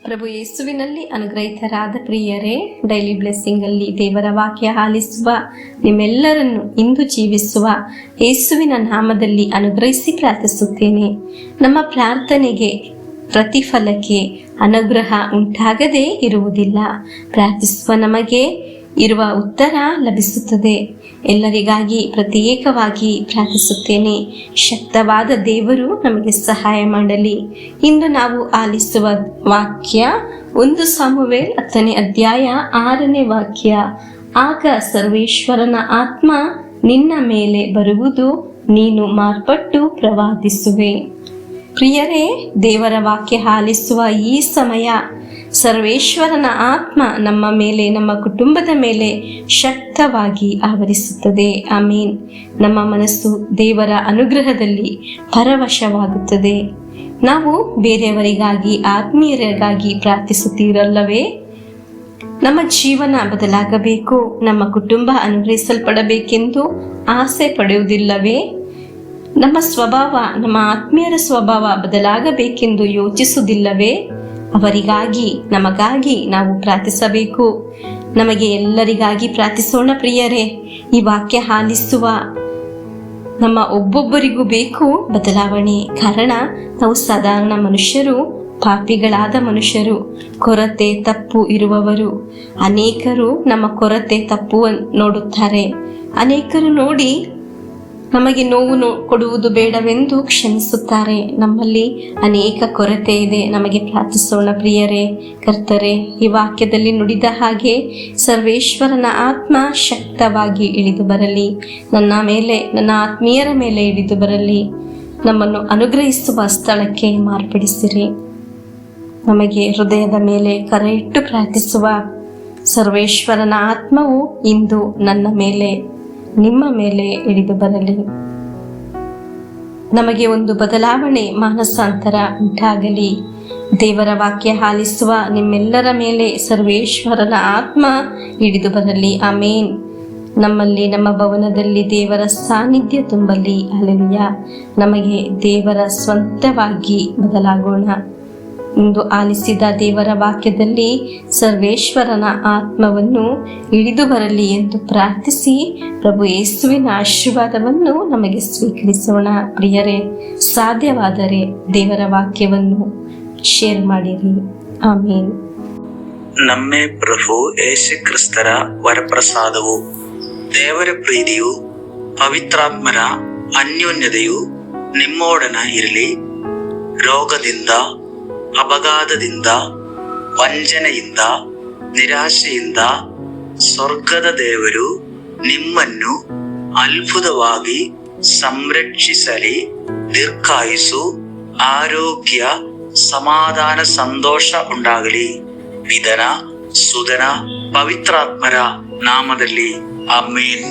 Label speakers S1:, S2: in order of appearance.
S1: ಪ್ರಭು ಯೇಸುವಿನಲ್ಲಿ ಅನುಗ್ರಹಿತರಾದ ಪ್ರಿಯರೇ, daily blessing ಅಲ್ಲಿ ದೇವರ ವಾಕ್ಯ ಆಲಿಸುವ ನಿಮ್ಮೆಲ್ಲರನ್ನು ಇಂದು ಜೀವಿಸುವ ಯೇಸುವಿನ ನಾಮದಲ್ಲಿ ಅನುಗ್ರಹಿಸಿ ಪ್ರಾರ್ಥಿಸುತ್ತೇನೆ. ನಮ್ಮ ಪ್ರಾರ್ಥನೆಗೆ ಪ್ರತಿಫಲಕ್ಕೆ ಅನುಗ್ರಹ ಉಂಟಾಗದೇ ಇರುವುದಿಲ್ಲ. ಪ್ರಾರ್ಥಿಸುವ ನಮಗೆ ಇರುವ ಉತ್ತರ ಲಭಿಸುತ್ತದೆ. ಎಲ್ಲರಿಗಾಗಿ ಪ್ರತ್ಯೇಕವಾಗಿ ಪ್ರಾರ್ಥಿಸುತ್ತೇನೆ. ಶಕ್ತವಾದ ದೇವರು ನಮಗೆ ಸಹಾಯ ಮಾಡಲಿ. ಇಂದು ನಾವು ಆಲಿಸುವ ವಾಕ್ಯ 1 ಸಾಮುವೇಲ್ 10ನೇ ಅಧ್ಯಾಯ 6ನೇ ವಾಕ್ಯ. ಆಗ ಸರ್ವೇಶ್ವರನ ಆತ್ಮ ನಿನ್ನ ಮೇಲೆ ಬರುವುದು, ನೀನು ಮಾರ್ಪಟ್ಟು ಪ್ರವಾದಿಸುವೆ. ಪ್ರಿಯರೇ, ದೇವರ ವಾಕ್ಯ ಆಲಿಸುವ ಈ ಸಮಯ ಸರ್ವೇಶ್ವರನ ಆತ್ಮ ನಮ್ಮ ಮೇಲೆ, ನಮ್ಮ ಕುಟುಂಬದ ಮೇಲೆ ಶಕ್ತವಾಗಿ ಆವರಿಸುತ್ತದೆ. ಆಮೀನ್. ನಮ್ಮ ಮನಸ್ಸು ದೇವರ ಅನುಗ್ರಹದಲ್ಲಿ ಪರವಶವಾಗುತ್ತದೆ. ನಾವು ಬೇರೆಯವರಿಗಾಗಿ, ಆತ್ಮೀಯರಿಗಾಗಿ ಪ್ರಾರ್ಥಿಸುತ್ತೀರಲ್ಲವೇ? ನಮ್ಮ ಜೀವನ ಬದಲಾಗಬೇಕು, ನಮ್ಮ ಕುಟುಂಬ ಅನುಗ್ರಹಿಸಲ್ಪಡಬೇಕೆಂದು ಆಸೆ ಪಡೆಯುವುದಿಲ್ಲವೇ? ನಮ್ಮ ಸ್ವಭಾವ, ನಮ್ಮ ಆತ್ಮೀಯರ ಸ್ವಭಾವ ಬದಲಾಗಬೇಕೆಂದು ಯೋಚಿಸುವುದಿಲ್ಲವೇ? ಅವರಿಗಾಗಿ, ನಮಗಾಗಿ ನಾವು ಪ್ರಾರ್ಥಿಸಬೇಕು. ನಮಗೆ ಎಲ್ಲರಿಗಾಗಿ ಪ್ರಾರ್ಥಿಸೋಣ ಪ್ರಿಯರೇ. ಈ ವಾಕ್ಯ ಆಲಿಸುವ ನಮ್ಮ ಒಬ್ಬೊಬ್ಬರಿಗೂ ಬೇಕು ಬದಲಾವಣೆ. ಕಾರಣ ನಾವು ಸಾಧಾರಣ ಮನುಷ್ಯರು, ಪಾಪಿಗಳಾದ ಮನುಷ್ಯರು, ಕೊರತೆ ತಪ್ಪು ಇರುವವರು. ಅನೇಕರು ನಮ್ಮ ಕೊರತೆ ತಪ್ಪು ನೋಡುತ್ತಾರೆ. ಅನೇಕರು ನೋಡಿ ನಮಗೆ ನೋವು ಕೊಡುವುದು ಬೇಡವೆಂದು ಕ್ಷಮಿಸುತ್ತಾರೆ. ನಮ್ಮಲ್ಲಿ ಅನೇಕ ಕೊರತೆ ಇದೆ. ನಮಗೆ ಪ್ರಾರ್ಥಿಸೋಣ ಪ್ರಿಯರೇ. ಕರ್ತರೇ, ಈ ವಾಕ್ಯದಲ್ಲಿ ನುಡಿದ ಹಾಗೆ ಸರ್ವೇಶ್ವರನ ಆತ್ಮ ಶಕ್ತವಾಗಿ ಇಳಿದು ಬರಲಿ. ನನ್ನ ಮೇಲೆ, ನನ್ನ ಆತ್ಮೀಯರ ಮೇಲೆ ಇಳಿದು ಬರಲಿ. ನಮ್ಮನ್ನು ಅನುಗ್ರಹಿಸುವ ಸ್ಥಳಕ್ಕೆ ಮಾರ್ಪಡಿಸಿರಿ. ನಮಗೆ ಹೃದಯದ ಮೇಲೆ ಕರೆ ಇಟ್ಟು ಪ್ರಾರ್ಥಿಸುವ ಸರ್ವೇಶ್ವರನ ಆತ್ಮವು ಇಂದು ನನ್ನ ಮೇಲೆ, ನಿಮ್ಮ ಮೇಲೆ ಇಳಿದು ಬರಲಿ. ನಮಗೆ ಒಂದು ಬದಲಾವಣೆ, ಮಾನಸಾಂತರ ಉಂಟಾಗಲಿ. ದೇವರ ವಾಕ್ಯ ಆಲಿಸುವ ನಿಮ್ಮೆಲ್ಲರ ಮೇಲೆ ಸರ್ವೇಶ್ವರನ ಆತ್ಮ ಇಳಿದು ಬರಲಿ. ಆಮೇನ್. ನಮ್ಮಲ್ಲಿ, ನಮ್ಮ ಭವನದಲ್ಲಿ ದೇವರ ಸಾನ್ನಿಧ್ಯ ತುಂಬಲಿ. ಹಲ್ಲೆಲೂಯಾ. ನಮಗೆ ದೇವರ ಸ್ವಂತವಾಗಿ ಬದಲಾಗೋಣ. ಇಂದು ಆಲಿಸಿದ ದೇವರ ವಾಕ್ಯದಲ್ಲಿ ಸರ್ವೇಶ್ವರನ ಆತ್ಮವನ್ನು ಇಳಿದು ಬರಲಿ ಎಂದು ಪ್ರಾರ್ಥಿಸಿ ಪ್ರಭು ಯೇಸುವಿನ ಆಶೀರ್ವಾದವನ್ನು ನಮಗೆ ಸ್ವೀಕರಿಸೋಣ. ಪ್ರಿಯರೇ, ಸಾಧ್ಯವಾದರೆ ದೇವರ ವಾಕ್ಯವನ್ನು ಶೇರ್ ಮಾಡಿರಿ. ಆಮೀನ್.
S2: ನಮ್ಮೇ ಪ್ರಭು ಯೇಸು ಕ್ರಿಸ್ತರ ವರಪ್ರಸಾದವು, ದೇವರ ಪ್ರೀತಿಯು, ಪವಿತ್ರಾತ್ಮರ ಅನ್ಯೋನ್ಯತೆಯು ನಿಮ್ಮೊಡನ ಇರಲಿ. ರೋಗದಿಂದ, ಅಪಘಾತದಿಂದ, ವಂಚನೆಯಿಂದ, ನಿರಾಶೆಯಿಂದ ಸ್ವರ್ಗದ ದೇವರು ನಿಮ್ಮನ್ನು ಅದ್ಭುತವಾಗಿ ಸಂರಕ್ಷಿಸಲಿ. ದೀರ್ಘಾಯುಸ್ಸು, ಆರೋಗ್ಯ, ಸಮಾಧಾನ, ಸಂತೋಷ ಉಂಟಾಗಲಿ. ಪಿತನ, ಸುತನ, ಪವಿತ್ರಾತ್ಮರ ನಾಮದಲ್ಲಿ ಆಮೇನ್.